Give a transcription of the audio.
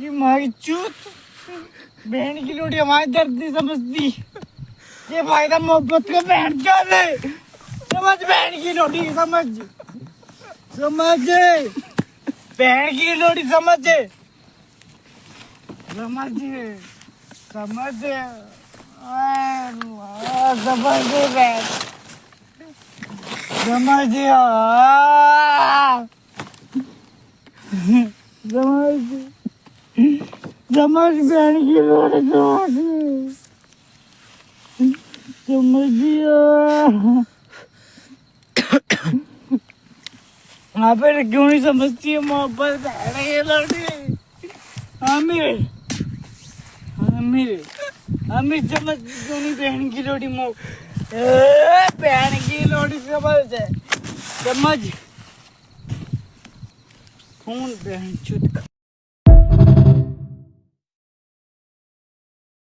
ये मारी चूत बहन की लोटी हमारी दर्द नहीं समझती। ये फायदा मोहब्बत का बहन क्या है, समझ बहन की लोटी समझ समझ बहन की लोटी समझ समझ समझ समझ बहन समझ समझ बहन की लोड़ी समझिया फिर क्यों नहीं समझती है मोहब्बत बहन की लोड़ी। आमिर आमिर आमिर समझ क्यों नहीं बहन की लोड़ी बहन की लोड़ी समझ समझ कौन बहन चुत